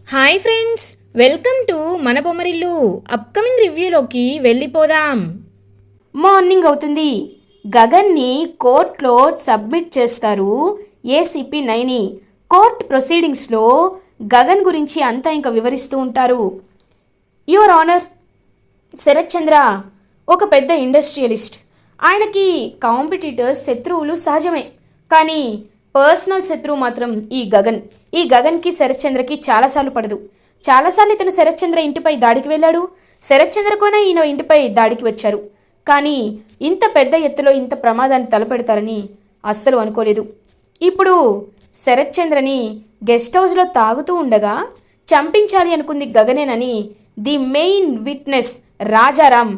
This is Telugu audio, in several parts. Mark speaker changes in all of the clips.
Speaker 1: హాయ్ ఫ్రెండ్స్, వెల్కమ్ టు మన బొమ్మరిల్లు. అప్కమింగ్ రివ్యూలోకి వెళ్ళిపోదాం.
Speaker 2: మార్నింగ్ అవుతుంది. గగన్ని కోర్టులో సబ్మిట్ చేస్తారు ఏసీపీ నైని. కోర్ట్ ప్రొసీడింగ్స్లో గగన్ గురించి అంతా ఇంకా వివరిస్తూ ఉంటారు. యువర్ ఆనర్, శరత్ చంద్ర ఒక పెద్ద ఇండస్ట్రియలిస్ట్. ఆయనకి కాంపిటీటర్స్ శత్రువులు సహజమే, కానీ పర్సనల్ శత్రువు మాత్రం ఈ గగన్కి శరత్ చంద్రకి చాలాసార్లు పడదు. చాలాసార్లు ఇతను శరత్ చంద్ర ఇంటిపై దాడికి వెళ్ళాడు. శరత్ చంద్ర కూడా ఈయన ఇంటిపై దాడికి వచ్చారు. కానీ ఇంత పెద్ద ఎత్తులో ఇంత ప్రమాదాన్ని తలపెడతారని అస్సలు అనుకోలేదు. ఇప్పుడు శరత్ చంద్రని గెస్ట్ హౌస్లో తాగుతూ ఉండగా చంపించాలి అనుకుంది గగనేనని ది మెయిన్ విట్నెస్ రాజారాం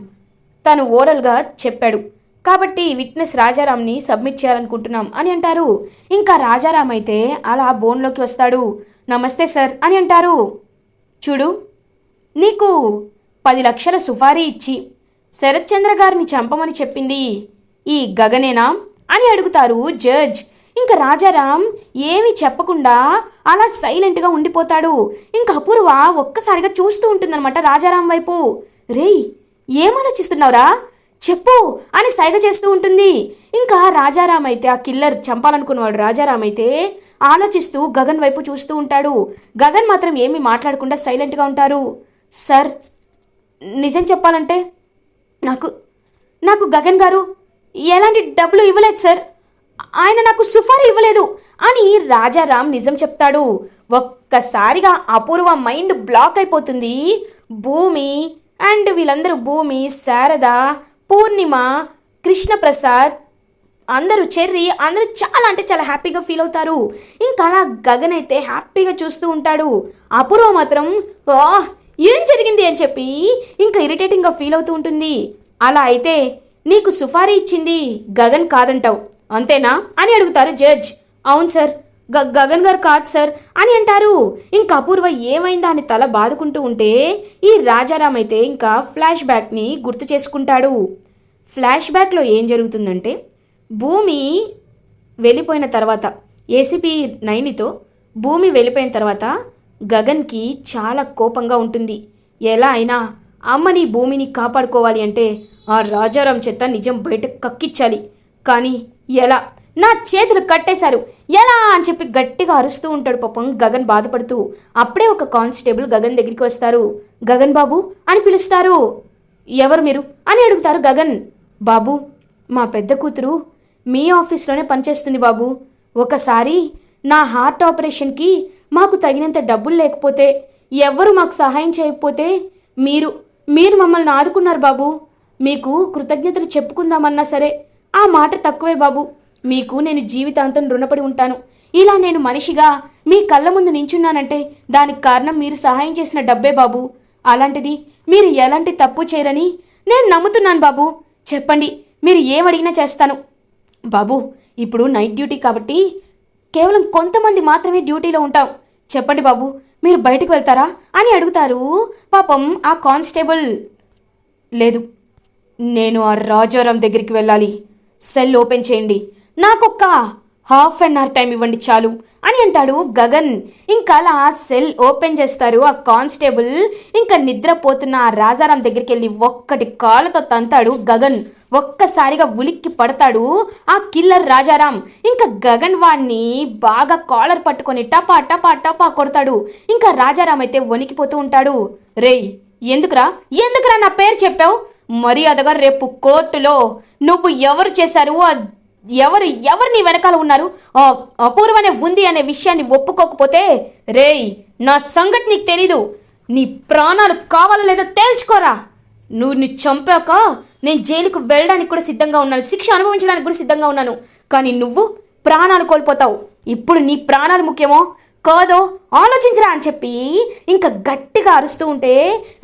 Speaker 2: తను ఓరల్గా చెప్పాడు. కాబట్టి విట్నెస్ రాజారాంని సబ్మిట్ చేయాలనుకుంటున్నాం అని అంటారు. ఇంకా రాజారాం అయితే అలా బోన్లోకి వస్తాడు. నమస్తే సార్ అని అంటారు. చూడు, నీకు 10 లక్షల సుపారీ ఇచ్చి శరత్ చంద్ర గారిని చంపమని చెప్పింది ఈ గగనేనా అని అడుగుతారు జడ్జ్. ఇంకా రాజారాం ఏమీ చెప్పకుండా అలా సైలెంట్గా ఉండిపోతాడు. ఇంకా అపూర్వ ఒక్కసారిగా చూస్తూ ఉంటుందన్నమాట రాజారాం వైపు. రేయ్, ఏమాలోచిస్తున్నావురా, చెప్పు అని సైగ చేస్తూ ఉంటుంది. ఇంకా రాజారాం అయితే, ఆ కిల్లర్ చంపాలనుకున్నవాడు రాజారాం అయితే ఆలోచిస్తూ గగన్ వైపు చూస్తూ ఉంటాడు. గగన్ మాత్రం ఏమీ మాట్లాడకుండా సైలెంట్గా ఉంటారు. సార్, నిజం చెప్పాలంటే నాకు గగన్ గారు ఎలాంటి డబ్బులు ఇవ్వలేదు సార్. ఆయన నాకు సుపారీ ఇవ్వలేదు అని రాజారాం నిజం చెప్తాడు. ఒక్కసారిగా అపూర్వ మైండ్ బ్లాక్ అయిపోతుంది. భూమి అండ్ వీళ్ళందరూ, భూమి, శారద, పూర్ణిమ, కృష్ణప్రసాద్, అందరూ, చెర్రీ, అందరూ చాలా అంటే చాలా హ్యాపీగా ఫీల్ అవుతారు. ఇంకా అలా గగన్ అయితే హ్యాపీగా చూస్తూ ఉంటాడు. అపూర్వ మాత్రం ఏం జరిగింది అని చెప్పి ఇంకా ఇరిటేటింగ్గా ఫీల్ అవుతూ ఉంటుంది. అలా అయితే నీకు సుపారీ ఇచ్చింది గగన్ కాదంటావు, అంతేనా అని అడుగుతారు జడ్జ్. అవును సార్, గగన్ గారు కాదు సార్ అని అంటారు. ఇంకా అపూర్వ ఏమైందా అని తల బాదుకుంటూ ఉంటే ఈ రాజారాం అయితే ఇంకా ఫ్లాష్ బ్యాక్ని గుర్తు చేసుకుంటాడు. ఫ్లాష్ బ్యాక్లో ఏం జరుగుతుందంటే, భూమి వెళ్ళిపోయిన తర్వాత, ఏసీపీ నైనితో భూమి వెళ్ళిపోయిన తర్వాత గగన్కి చాలా కోపంగా ఉంటుంది. ఎలా అయినా అమ్మని భూమిని కాపాడుకోవాలి అంటే ఆ రాజారాం చేత నిజం బయట కక్కించాలి. కానీ ఎలా, నా చేతులు కట్టేశారు, ఎలా అని చెప్పి గట్టిగా అరుస్తూ ఉంటాడు పాపం గగన్ బాధపడుతూ. అప్పుడే ఒక కానిస్టేబుల్ గగన్ దగ్గరికి వస్తారు. గగన్ బాబు అని పిలుస్తారు. ఎవరు మీరు అని అడుగుతారు గగన్. బాబు, మా పెద్ద కూతురు మీ ఆఫీస్లోనే పనిచేస్తుంది బాబు. ఒకసారి నా హార్ట్ ఆపరేషన్కి మాకు తగినంత డబ్బులు లేకపోతే, ఎవ్వరు మాకు సహాయం చేయకపోతే మీరు మమ్మల్ని ఆదుకున్నారు బాబు. మీకు కృతజ్ఞతలు చెప్పుకుందామన్నా సరే ఆ మాట తక్కువే బాబు. మీకు నేను జీవితాంతం రుణపడి ఉంటాను. ఇలా నేను మనిషిగా మీ కళ్ళ ముందు నించున్నానంటే దానికి కారణం మీరు సహాయం చేసిన డబ్బే బాబు. అలాంటిది మీరు ఎలాంటి తప్పు చేయరని నేను నమ్ముతున్నాను బాబు. చెప్పండి, మీరు ఏమడిగినా చేస్తాను. బాబు, ఇప్పుడు నైట్ డ్యూటీ కాబట్టి కేవలం కొంతమంది మాత్రమే డ్యూటీలో ఉంటాం. చెప్పండి బాబు, మీరు బయటకు వెళ్తారా అని అడుగుతారు. పాపం ఆ కానిస్టేబుల్, లేదు, నేను ఆ రాజారాం దగ్గరికి వెళ్ళాలి. సెల్ ఓపెన్ చేయండి, నాకొక్క ½ అన్ అవర్ టైం ఇవ్వండి చాలు అని అంటాడు గగన్. ఇంకా అలా సెల్ ఓపెన్ చేస్తారు ఆ కానిస్టేబుల్. ఇంకా నిద్రపోతున్న ఆ రాజారాం దగ్గరికి వెళ్ళి ఒక్కటి కాళ్ళతో తంతాడు గగన్. ఒక్కసారిగా ఉలిక్కి పడతాడు ఆ కిల్లర్ రాజారాం. ఇంకా గగన్ వాణ్ణి బాగా కాలర్ పట్టుకొని టపా టపా టపా కొడతాడు. ఇంకా రాజారాం అయితే వణికిపోతూ ఉంటాడు. రేయ్, ఎందుకురా నా పేరు చెప్పావు? మర్యాదగా రేపు కోర్టులో నువ్వు ఎవరు చేశారు, ఎవరు నీ వెనకాల ఉన్నారు, అపూర్వనే ఉంది అనే విషయాన్ని ఒప్పుకోకపోతే, రేయ్, నా సంగతి నీకు తెలీదు. నీ ప్రాణాలు కావాలో లేదో తేల్చుకోరా. నువ్వు చంపాక నేను జైలుకు వెళ్ళడానికి కూడా సిద్ధంగా ఉన్నాను, శిక్ష అనుభవించడానికి కూడా సిద్ధంగా ఉన్నాను. కానీ నువ్వు ప్రాణాలు కోల్పోతావు. ఇప్పుడు నీ ప్రాణాలు ముఖ్యమో కాదో ఆలోచించరా అని చెప్పి ఇంకా గట్టిగా అరుస్తూ ఉంటే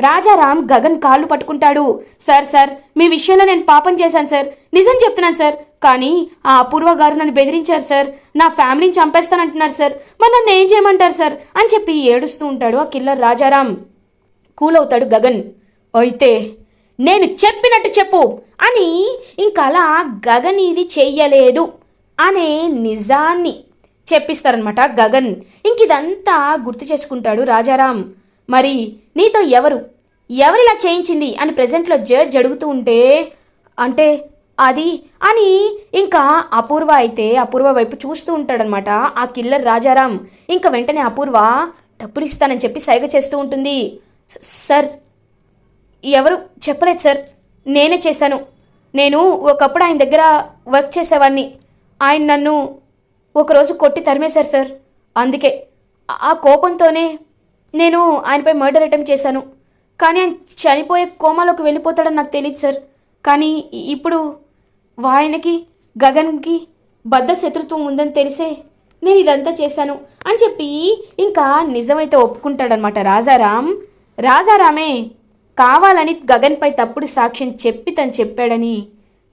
Speaker 2: రాజారాం గగన్ కాళ్ళు పట్టుకుంటాడు. సార్, మీ విషయంలో నేను పాపం చేశాను సార్, నిజం చెప్తున్నాను సార్. కానీ ఆ అపూర్వ గారు నన్ను బెదిరించారు సార్, నా ఫ్యామిలీని చంపేస్తానంటున్నారు సార్, మరి నన్ను ఏం చేయమంటారు సార్ అని చెప్పి ఏడుస్తూ ఉంటాడు ఆ కిల్లర్ రాజారాం. కూల్ అవుతాడు గగన్. అయితే నేను చెప్పినట్టు చెప్పు అని ఇంకా అలా గగన్ ఇది చెయ్యలేదు అనే నిజాన్ని చెప్పిస్తారనమాట గగన్. ఇదంతా గుర్తు చేసుకుంటాడు రాజారాం. మరి నీతో ఎవరిలా చేయించింది అని ప్రెజెంట్లో జడ్జ్ అడుగుతూ ఉంటే, అంటే అది అని ఇంకా అపూర్వ వైపు చూస్తూ ఉంటాడనమాట ఆ కిల్లర్ రాజారాం. వెంటనే అపూర్వ డబ్బులు ఇస్తానని చెప్పి సైగ చేస్తూ ఉంటుంది. సార్, ఎవరు చెప్పలేదు సార్, నేనే చేశాను. నేను ఒకప్పుడు ఆయన దగ్గర వర్క్ చేసేవాడిని. ఆయన నన్ను ఒకరోజు కొట్టి తరిమేశారు సార్. అందుకే ఆ కోపంతోనే నేను ఆయనపై మర్డర్ అటెంప్ట్ చేశాను. కానీ ఆయన చనిపోయే కోమాలోకి వెళ్ళిపోతాడని నాకు తెలియదు సార్. కానీ ఇప్పుడు ఆయనకి గగన్కి బద్ద శత్రుత్వం ఉందని తెలిసే నేను ఇదంతా చేశాను అని చెప్పి నిజమైతే ఒప్పుకుంటాడనమాట రాజారామే కావాలని గగన్పై తప్పుడు సాక్ష్యం చెప్పి తను చెప్పాడని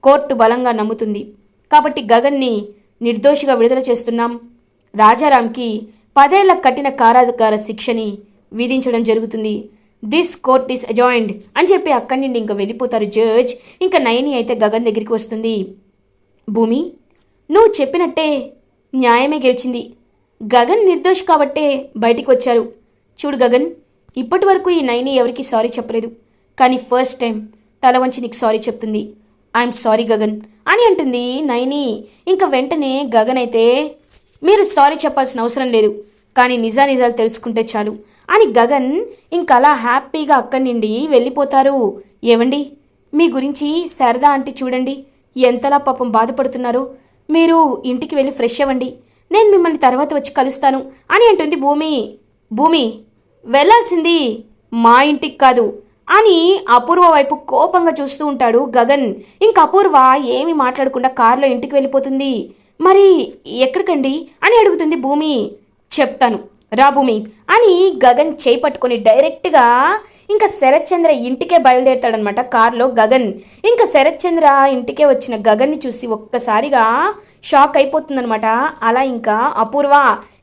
Speaker 2: కోర్టు బలంగా నమ్ముతుంది. కాబట్టి గగన్ని నిర్దోషిగా విడుదల చేస్తున్నాం. రాజారాంకి 10 ఏళ్ల కఠిన కారాగార శిక్షని విధించడం జరుగుతుంది. దిస్ కోర్ట్ ఈస్ అజాయిండ్ అని చెప్పి అక్కడి నుండి వెళ్ళిపోతారు జడ్జ్. నయని అయితే గగన్ దగ్గరికి వస్తుంది. భూమి, నువ్వు చెప్పినట్టే న్యాయమే గెలిచింది. గగన్ నిర్దోషి కాబట్టే బయటికి వచ్చారు. చూడు గగన్, ఇప్పటి వరకు ఈ నయని ఎవరికి సారీ చెప్పలేదు. కానీ ఫస్ట్ టైం తల వంచి నీకు సారీ చెప్తుంది. ఐఎమ్ సారీ గగన్ అని అంటుంది నయని. వెంటనే గగన్ అయితే, మీరు సారీ చెప్పాల్సిన అవసరం లేదు, కానీ నిజాలు తెలుసుకుంటే చాలు అని గగన్ అలా హ్యాపీగా అక్కడి నుండి వెళ్ళిపోతారు. ఏవండి, మీ గురించి శారదా ఆంటీ చూడండి ఎంతలా పాపం బాధపడుతున్నారో. మీరు ఇంటికి వెళ్ళి ఫ్రెష్ అవ్వండి, నేను మిమ్మల్ని తర్వాత వచ్చి కలుస్తాను అని అంటుంది భూమి. వెళ్ళాల్సింది మా ఇంటికి కాదు అని అపూర్వ వైపు కోపంగా చూస్తూ ఉంటాడు గగన్. అపూర్వ ఏమీ మాట్లాడకుండా కారులో ఇంటికి వెళ్ళిపోతుంది. మరి ఎక్కడికండి అని అడుగుతుంది భూమి. చెప్తాను రా భూమి అని గగన్ చేయి పట్టుకొని డైరెక్ట్గా శరత్ చంద్ర ఇంటికే బయలుదేరుతాడనమాట కారులో గగన్. శరత్ చంద్ర ఇంటికే వచ్చిన గగన్ని చూసి ఒక్కసారిగా షాక్ అయిపోతుందనమాట. అలా అపూర్వ,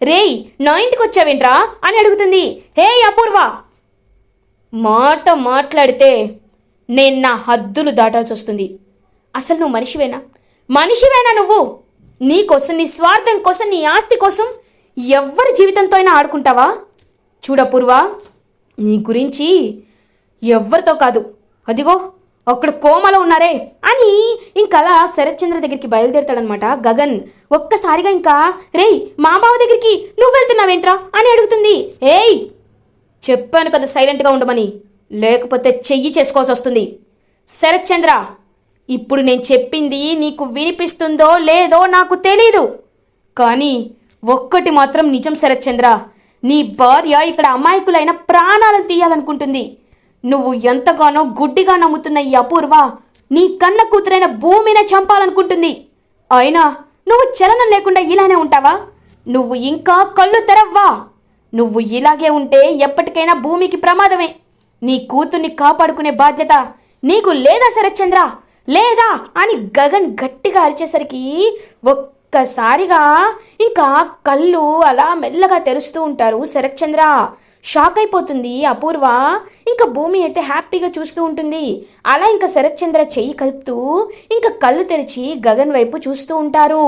Speaker 2: రేయ్ నా ఇంటికి వచ్చావేంట్రా అని అడుగుతుంది. హే అపూర్వ, మాట మాట్లాడితే నేను నా హద్దులు దాటాల్సి వస్తుంది. అసలు నువ్వు మనిషివేనా నువ్వు? నీకోసం, నీ స్వార్థం కోసం, నీ ఆస్తి కోసం ఎవ్వరి జీవితంతో అయినా ఆడుకుంటావా? చూడపూర్వ, నీ గురించి ఎవ్వరితో కాదు, అదిగో అక్కడ కోమలో ఉన్నారే అని అలా శరత్చంద్ర దగ్గరికి బయలుదేరుతాడనమాట గగన్. ఒక్కసారిగా రేయ్ మా బావ దగ్గరికి నువ్వు వెళ్తున్నావేంట్రా అని అడుగుతుంది. ఏయ్, చెప్పాను కదా సైలెంట్గా ఉండమని, లేకపోతే చెయ్యి చేసుకోవాల్సి వస్తుంది. శరత్చంద్ర, ఇప్పుడు నేను చెప్పింది నీకు వినిపిస్తుందో లేదో నాకు తెలీదు, కానీ ఒక్కటి మాత్రం నిజం శరత్చంద్ర, నీ భార్య ఇక్కడ అమాయకులైన ప్రాణాలను తీయాలనుకుంటుంది. నువ్వు ఎంతగానో గుడ్డిగా నమ్ముతున్న ఈ అపూర్వ నీ కన్న కూతురైన భూమినే చంపాలనుకుంటుంది. అయినా నువ్వు చలనం లేకుండా ఇలానే ఉంటావా? నువ్వు ఇంకా కళ్ళు తెరవ్వా? నువ్వు ఇలాగే ఉంటే ఎప్పటికైనా భూమికి ప్రమాదమే. నీ కూతుర్ని కాపాడుకునే బాధ్యత నీకు లేదా శరత్చంద్ర, లేదా అని గగన్ గట్టిగా అరిచేసరికి ఒక్కసారిగా కళ్ళు అలా మెల్లగా తెరుస్తూ ఉంటారు శరత్చంద్ర. షాక్ అయిపోతుంది అపూర్వ. భూమి అయితే హ్యాపీగా చూస్తూ ఉంటుంది. అలా శరత్చంద్ర చెయ్యి కలుపుతూ కళ్ళు తెరిచి గగన్ వైపు చూస్తూ ఉంటారు.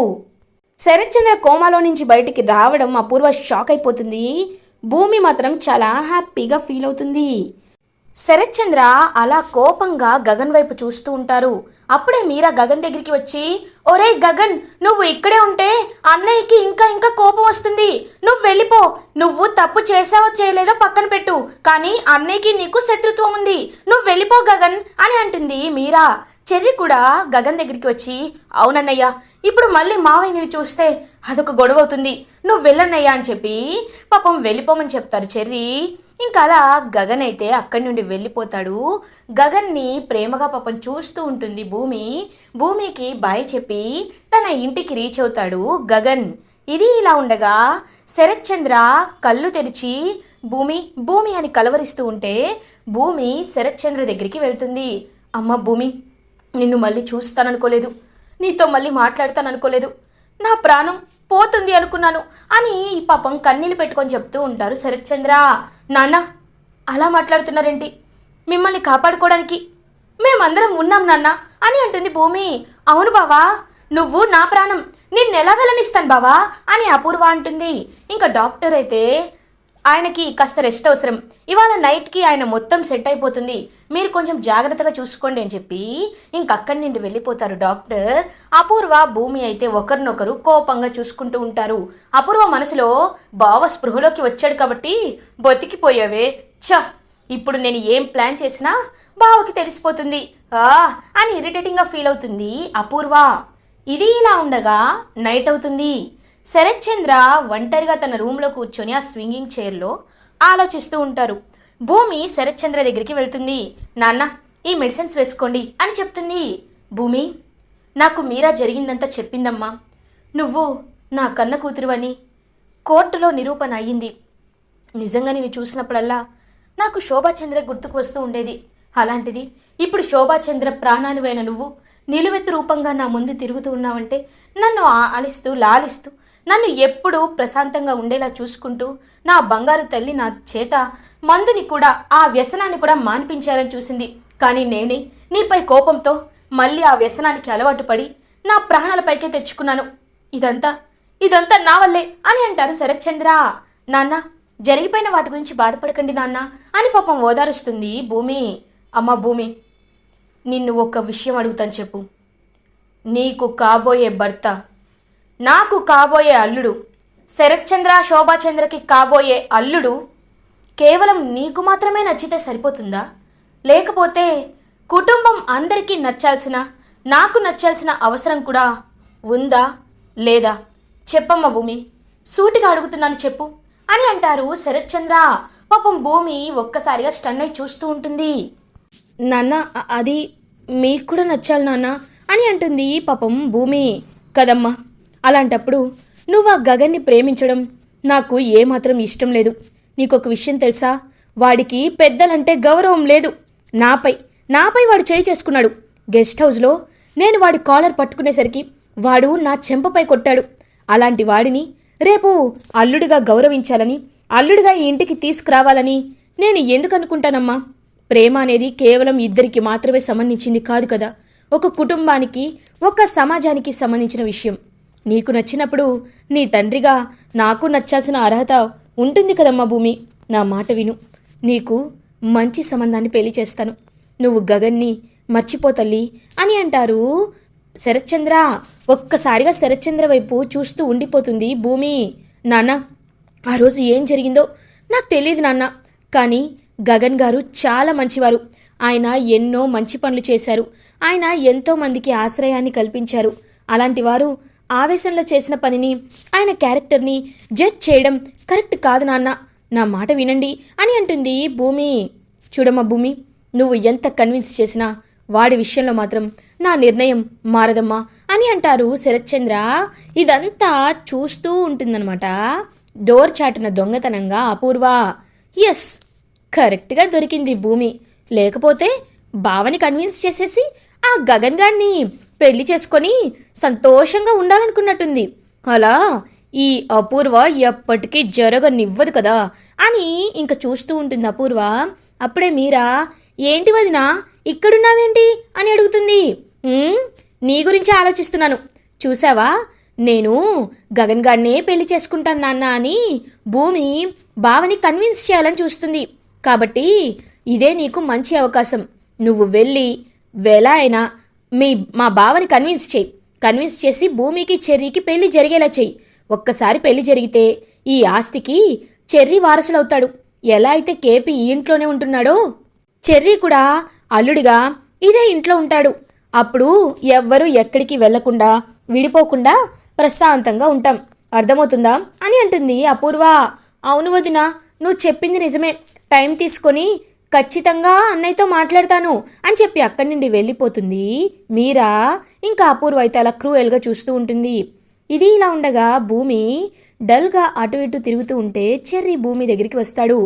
Speaker 2: శరత్చంద్ర కోమాలో నుంచి బయటికి రావడం అపూర్వ షాక్ అయిపోతుంది. భూమి మాత్రం చాలా హ్యాపీగా ఫీల్ అవుతుంది. శరత్చంద్ర అలా కోపంగా గగన్ వైపు చూస్తూ ఉంటారు. అప్పుడే మీరా గగన్ దగ్గరికి వచ్చి, ఒరే గగన్, నువ్వు ఇక్కడే ఉంటే అన్నయ్యకి ఇంకా కోపం వస్తుంది. నువ్వు వెళ్ళిపో. నువ్వు తప్పు చేసావో చేయలేదో పక్కన పెట్టు, కానీ అన్నయ్యకి నీకు శత్రుత్వం ఉంది. నువ్వు వెళ్ళిపో గగన్ అని అంటుంది మీరా. చెర్రి కూడా గగన్ దగ్గరికి వచ్చి, అవునన్నయ్య, ఇప్పుడు మళ్ళీ మావయ్యని చూస్తే అదొక గొడవ అవుతుంది, నువ్వు వెళ్ళన్నయ్యా అని చెప్పి పాపం వెళ్ళిపోమని చెప్తారు చెర్రి. అలా గగన్ అయితే అక్కడి నుండి వెళ్ళిపోతాడు. గగన్ని ప్రేమగా పాపం చూస్తూ ఉంటుంది భూమికి బాయ్ చెప్పి తన ఇంటికి రీచ్ అవుతాడు గగన్. ఇది ఇలా ఉండగా శరత్చంద్ర కళ్ళు తెరిచి భూమి అని కలవరిస్తూ ఉంటే భూమి శరత్చంద్ర దగ్గరికి వెళ్తుంది. అమ్మ భూమి, నిన్ను మళ్ళీ చూస్తాననుకోలేదు, నీతో మళ్ళీ మాట్లాడతాననుకోలేదు, నా ప్రాణం పోతుంది అనుకున్నాను అని పాపం కన్నీళ్ళు పెట్టుకొని చెప్తూ ఉంటారు శరత్చంద్ర. నాన్న, అలా మాట్లాడుతున్నారేంటి? మిమ్మల్ని కాపాడుకోవడానికి మేమందరం ఉన్నాం నాన్న అని అంటుంది భూమి. అవును బావా, నువ్వు నా ప్రాణం, నిన్నెలా వెళ్ళనిస్తాను బావా అని అపూర్వ అంటుంది. ఇంకా డాక్టర్ అయితే ఆయనకి కాస్త రెస్ట్ అవసరం, ఇవాళ నైట్కి ఆయన మొత్తం సెట్ అయిపోతుంది, మీరు కొంచెం జాగ్రత్తగా చూసుకోండి అని చెప్పి ఇంకక్కడి నుండి వెళ్ళిపోతారు డాక్టర్. అపూర్వ భూమి అయితే ఒకరినొకరు కోపంగా చూసుకుంటూ ఉంటారు. అపూర్వ మనసులో బావ స్పృహలోకి వచ్చాడు కాబట్టి బతికిపోయావే, ఛ ఇప్పుడు నేను ఏం ప్లాన్ చేసినా బావకి తెలిసిపోతుంది అని ఇరిటేటింగ్గా ఫీల్ అవుతుంది అపూర్వ. ఇది ఇలా ఉండగా నైట్ అవుతుంది. శరత్ చంద్ర ఒంటరిగా తన రూమ్లో కూర్చొని ఆ స్వింగింగ్ చైర్లో ఆలోచిస్తూ ఉంటారు. భూమి శరత్ చంద్ర దగ్గరికి వెళ్తుంది. నాన్న ఈ మెడిసిన్స్ వేసుకోండి అని చెప్తుంది. భూమి, నాకు మీరా జరిగిందంతా చెప్పిందమ్మా. నువ్వు నా కన్న కూతురు అని కోర్టులో నిరూపణ అయ్యింది. నిజంగా నేను చూసినప్పుడల్లా నాకు శోభాచంద్ర గుర్తుకు వస్తూ ఉండేది. అలాంటిది ఇప్పుడు శోభాచంద్ర ప్రాణానివైన నువ్వు నిలువెత్తు రూపంగా నా ముందు తిరుగుతూ ఉన్నావంటే, నన్ను ఆలిస్తూ లాలిస్తూ నన్ను ఎప్పుడూ ప్రశాంతంగా ఉండేలా చూసుకుంటూ నా బంగారు తల్లి నా చేత మందుని కూడా ఆ వ్యసనాన్ని కూడా మాన్పించాలని చూసింది. కానీ నేనే నీపై కోపంతో మళ్ళీ ఆ వ్యసనానికి అలవాటు పడి నా ప్రాణాలపైకే తెచ్చుకున్నాను. ఇదంతా నా వల్లే అని అంటారు శరత్ చంద్ర. నాన్న, జరిగిపోయిన వాటి గురించి బాధపడకండి నాన్న అని పాపం ఓదారుస్తుంది భూమి. అమ్మ భూమి, నిన్ను ఒక విషయం అడుగుతాను చెప్పు. నీకు కాబోయే భర్త, నాకు కాబోయే అల్లుడు, శరత్ చంద్ర శోభాచంద్రకి కాబోయే అల్లుడు కేవలం నీకు మాత్రమే నచ్చితే సరిపోతుందా? లేకపోతే కుటుంబం అందరికీ నచ్చాల్సిన, నాకు నచ్చాల్సిన అవసరం కూడా ఉందా లేదా? చెప్పమ్మ భూమి, సూటిగా అడుగుతున్నాను చెప్పు అని అంటారు శరత్ చంద్ర. పాపం భూమి ఒక్కసారిగా స్టన్ అయి చూస్తూ ఉంటుంది. నాన్న, అది మీకు కూడా నచ్చాలి నాన్న అని అంటుంది పాపం భూమి. కదమ్మా, అలాంటప్పుడు నువ్వు ఆ గగన్ని ప్రేమించడం నాకు ఏమాత్రం ఇష్టం లేదు. నీకొక విషయం తెలుసా? వాడికి పెద్దలంటే గౌరవం లేదు. నాపై వాడు చేయి చేసుకున్నాడు. గెస్ట్ హౌస్లో నేను వాడి కాలర్ పట్టుకునేసరికి వాడు నా చెంపపై కొట్టాడు. అలాంటి వాడిని రేపు అల్లుడిగా గౌరవించాలని, అల్లుడిగా ఈ ఇంటికి తీసుకురావాలని నేను ఎందుకు అనుకుంటానమ్మా? ప్రేమ అనేది కేవలం ఇద్దరికి మాత్రమే సంబంధించింది కాదు కదా, ఒక కుటుంబానికి, ఒక సమాజానికి సంబంధించిన విషయం. నీకు నచ్చినప్పుడు నీ తండ్రిగా నాకు నచ్చాల్సిన అర్హత ఉంటుంది కదమ్మా భూమి. నా మాట విను, నీకు మంచి సంబంధాన్ని పెళ్లి చేస్తాను. నువ్వు గగన్ని మర్చిపోతల్లి అని అంటారు శరత్ చంద్ర. ఒక్కసారిగా శరత్ చంద్ర వైపు చూస్తూ ఉండిపోతుంది భూమి. నాన్న, ఆ రోజు ఏం జరిగిందో నాకు తెలియదు నాన్న, కానీ గగన్ గారు చాలా మంచివారు. ఆయన ఎన్నో మంచి పనులు చేశారు. ఆయన ఎంతో మందికి ఆశ్రయాన్ని కల్పించారు. అలాంటి వారు ఆవేశంలో చేసిన పనిని, ఆయన క్యారెక్టర్ని జడ్జ్ చేయడం కరెక్ట్ కాదు నాన్న. నా మాట వినండి అని అంటుంది భూమి. చూడమ్మా భూమి, నువ్వు ఎంత కన్విన్స్ చేసినా వాడి విషయంలో మాత్రం నా నిర్ణయం మారదమ్మా అని అంటారు శరత్ చంద్ర. ఇదంతా చూస్తూ ఉంటుందన్నమాట డోర్ చాటున దొంగతనంగా అపూర్వ. ఎస్, కరెక్ట్గా దొరికింది భూమి. లేకపోతే బావని కన్విన్స్ చేసేసి ఆ గగన్ గారిని పెళ్లి చేసుకొని సంతోషంగా ఉండాలనుకున్నట్టుంది. అలా ఈ అపూర్వ ఎప్పటికీ జరగనివ్వదు కదా అని ఇంకా చూస్తూ ఉంటుంది అపూర్వ. అప్పుడే మీరా, ఏంటి వదినా ఇక్కడున్నావేంటి అని అడుగుతుంది. నీ గురించి ఆలోచిస్తున్నాను. చూసావా, నేను గగన్ గారినే పెళ్లి చేసుకుంటాను నాన్న అని భూమి బావని కన్విన్స్ చేయాలని చూస్తుంది. కాబట్టి ఇదే నీకు మంచి అవకాశం. నువ్వు వెళ్ళి ఎలా అయినా మా బావని కన్విన్స్ చేసి భూమికి చెర్రీకి పెళ్లి జరిగేలా చెయ్యి. ఒక్కసారి పెళ్లి జరిగితే ఈ ఆస్తికి చెర్రీ వారసుడవుతాడు. ఎలా అయితే కేపీ ఈ ఇంట్లోనే ఉంటున్నాడో చెర్రీ కూడా అల్లుడిగా ఇదే ఇంట్లో ఉంటాడు. అప్పుడు ఎవ్వరూ ఎక్కడికి వెళ్లకుండా, విడిపోకుండా ప్రశాంతంగా ఉంటాం. అర్థమవుతుందా అని అంటుంది అపూర్వ. అవును వదినా, నువ్వు చెప్పింది నిజమే. టైం తీసుకొని ఖచ్చితంగా అన్నయ్యతో మాట్లాడతాను అని చెప్పి అక్కడి నుండి వెళ్ళిపోతుంది మీరా. ఇంకా అపూర్వ అయితే అలా క్రూయల్గా చూస్తూ ఉంటుంది. ఇది ఇలా ఉండగా భూమి డల్గా అటు ఇటు తిరుగుతూ ఉంటే చెర్రీ భూమి దగ్గరికి వస్తాడు.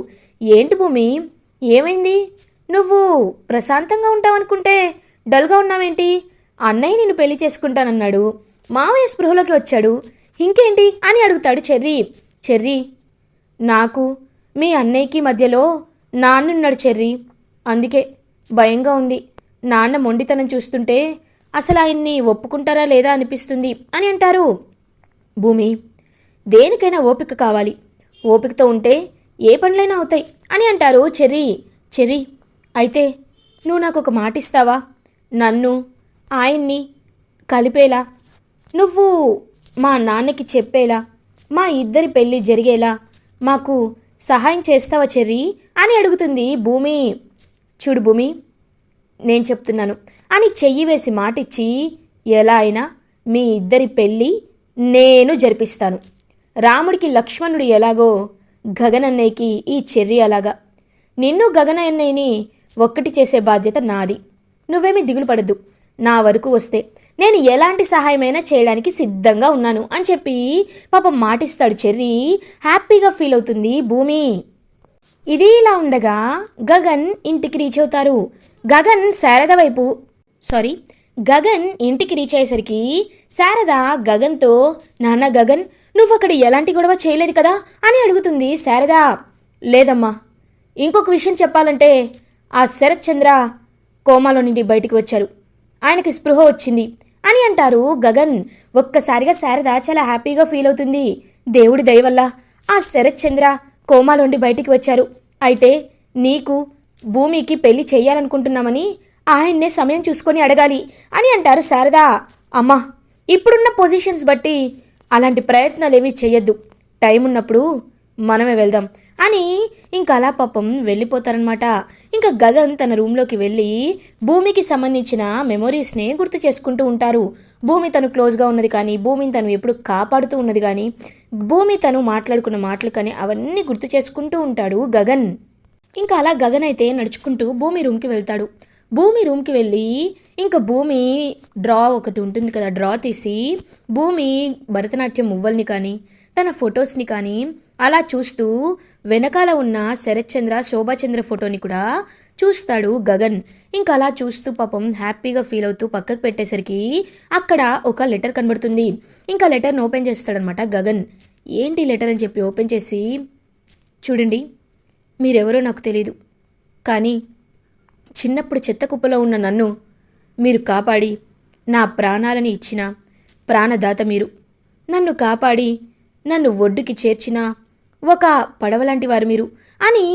Speaker 2: ఏంటి భూమి, ఏమైంది? నువ్వు ప్రశాంతంగా ఉంటావనుకుంటే డల్గా ఉన్నావేంటి? అన్నయ్య నిన్ను పెళ్లి చేసుకుంటానన్నాడు, మావయ్య స్పృహలోకి వచ్చాడు, ఇంకేంటి అని అడుగుతాడు చెర్రీ. చెర్రీ, నాకు మీ అన్నయ్యకి మధ్యలో నాన్నున్నాడు చెర్రీ, అందుకే భయంగా ఉంది. నాన్న మొండితనం చూస్తుంటే అసలు ఆయన్ని ఒప్పుకుంటారా లేదా అనిపిస్తుంది అని అంటారు. భూమి, దేనికైనా ఓపిక కావాలి, ఓపికతో ఉంటే ఏ పనులైనా అవుతాయి అని అంటారు చెర్రీ. చెర్రీ, అయితే నువ్వు నాకు ఒక మాట ఇస్తావా? నన్ను ఆయన్ని కలిపేలా, నువ్వు మా నాన్నకి చెప్పేలా, మా ఇద్దరి పెళ్ళి జరిగేలా మాకు సహాయం చేస్తావా చెర్రీ అని అడుగుతుంది భూమి. చూడు భూమి, నేను చెప్తున్నాను అని చెయ్యి వేసి మాటిచ్చి, ఎలా అయినా మీ ఇద్దరి పెళ్ళి నేను జరిపిస్తాను. రాముడికి లక్ష్మణుడు ఎలాగో గగన్ అన్నయ్యకి ఈ చెర్రీ అలాగా. నిన్ను గగన్ అన్నయ్యని ఒక్కటి చేసే బాధ్యత నాది. నువ్వేమీ దిగులు పడద్దు. నా వరకు వస్తే నేను ఎలాంటి సహాయమైనా చేయడానికి సిద్ధంగా ఉన్నాను అని చెప్పి పాపం మాటిస్తాడు చెర్రీ. హ్యాపీగా ఫీల్ అవుతుంది భూమి. ఇది ఇలా ఉండగా గగన్ ఇంటికి రీచ్ అవుతారు. గగన్ ఇంటికి రీచ్ అయ్యేసరికి శారద గగన్తో, నాన్న గగన్, నువ్వు అక్కడ ఎలాంటి గొడవ చేయలేదు కదా అని అడుగుతుంది శారద. లేదమ్మా, ఇంకొక విషయం చెప్పాలంటే ఆ శరత్ చంద్ర కోమాలో నుండి బయటికి వచ్చారు, ఆయనకి స్పృహ వచ్చింది అని అంటారు గగన్. ఒక్కసారిగా శారద చాలా హ్యాపీగా ఫీల్ అవుతుంది. దేవుడి దయ వల్ల ఆ శరత్ చంద్ర కోమాలో నుండి బయటికి వచ్చారు. అయితే నీకు భూమికి పెళ్లి చెయ్యాలనుకుంటున్నామని ఆయన్నే సమయం చూసుకొని అడగాలి అని అంటారు శారద. అమ్మా, ఇప్పుడున్న పొజిషన్స్ బట్టి అలాంటి ప్రయత్నాలు ఏమీ చెయ్యొద్దు, టైం ఉన్నప్పుడు మనమే వెళ్దాం అని ఇంకా అలా పాపం వెళ్ళిపోతారనమాట. ఇంకా గగన్ తన రూమ్లోకి వెళ్ళి భూమికి సంబంధించిన మెమొరీస్ని గుర్తు చేసుకుంటూ ఉంటారు. భూమి తను క్లోజ్గా ఉన్నది కానీ, భూమిని తను ఎప్పుడు కాపాడుతూ ఉన్నది కానీ, భూమి తను మాట్లాడుకున్న మాటలు కానీ అవన్నీ గుర్తు చేసుకుంటూ ఉంటాడు గగన్. ఇంకా అలా గగన్ అయితే నడుచుకుంటూ భూమి రూమ్కి వెళ్తాడు. భూమి రూమ్కి వెళ్ళి ఇంకా భూమి డ్రా ఒకటి ఉంటుంది కదా, డ్రా తీసి భూమి భరతనాట్యం మువ్వల్ని కానీ తన ఫొటోస్ని కానీ అలా చూస్తూ వెనకాల ఉన్న శరత్ చంద్ర శోభాచంద్ర ఫోటోని కూడా చూస్తాడు గగన్. ఇంకా అలా చూస్తూ పాపం హ్యాపీగా ఫీల్ అవుతూ పక్కకు పెట్టేసరికి అక్కడ ఒక లెటర్ కనబడుతుంది. ఇంకా లెటర్ని ఓపెన్ చేస్తాడనమాట గగన్. ఏంటి లెటర్ అని చెప్పి ఓపెన్ చేసి, చూడండి, మీరెవరో నాకు తెలీదు, కానీ చిన్నప్పుడు చెత్త కుప్పలో ఉన్న నన్ను మీరు కాపాడి నా ప్రాణాలని ఇచ్చిన ప్రాణదాత మీరు. నన్ను కాపాడి నన్ను ఒడ్డుకి చేర్చిన ఒక పడవలాంటి వారు మీరు అని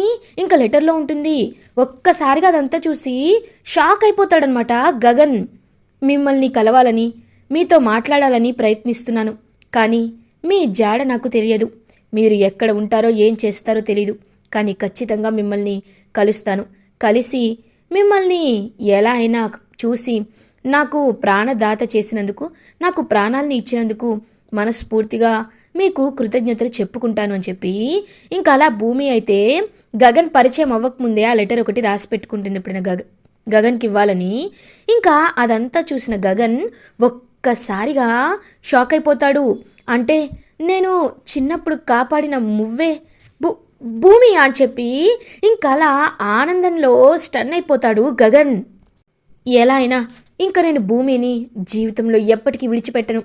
Speaker 2: ఇంకా లెటర్లో ఉంటుంది. ఒక్కసారిగా అదంతా చూసి షాక్ అయిపోతాడనమాట గగన్. మిమ్మల్ని కలవాలని, మీతో మాట్లాడాలని ప్రయత్నిస్తున్నాను, కానీ మీ జాడ నాకు తెలియదు. మీరు ఎక్కడ ఉంటారో ఏం చేస్తారో తెలీదు, కానీ ఖచ్చితంగా మిమ్మల్ని కలుస్తాను. కలిసి మిమ్మల్ని ఎలా అయినా చూసి నాకు ప్రాణదాత చేసినందుకు, నాకు ప్రాణాలని ఇచ్చినందుకు మనస్ఫూర్తిగా మీకు కృతజ్ఞతలు చెప్పుకుంటాను అని చెప్పి ఇంకా అలా భూమి అయితే గగన్ పరిచయం అవ్వకముందే ఆ లెటర్ ఒకటి రాసి పెట్టుకుంటుంది ఎప్పుడైనా గగన్కి ఇవ్వాలని. ఇంకా అదంతా చూసిన గగన్ ఒక్కసారిగా షాక్ అయిపోతాడు. అంటే నేను చిన్నప్పుడు కాపాడిన మువ్వే భూమి అని చెప్పి ఇంకా అలా ఆనందంలో స్టన్ అయిపోతాడు గగన్. ఎలా అయినా ఇంకా నేను భూమిని జీవితంలో ఎప్పటికీ విడిచిపెట్టను.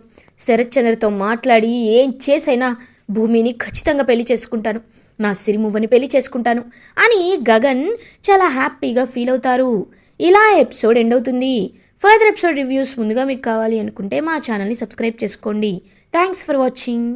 Speaker 2: శరత్ చంద్రతో మాట్లాడి ఏం చేసైనా భూమిని ఖచ్చితంగా పెళ్లి చేసుకుంటాను, నా సిరిమువ్వని పెళ్లి చేసుకుంటాను అని గగన్ చాలా హ్యాపీగా ఫీల్ అవుతారు. ఇలా ఎపిసోడ్ ఎండ్ అవుతుంది. ఫర్దర్ ఎపిసోడ్ రివ్యూస్ ముందుగా మీకు కావాలి అనుకుంటే మా ఛానల్ని సబ్స్క్రైబ్ చేసుకోండి. Thanks for watching.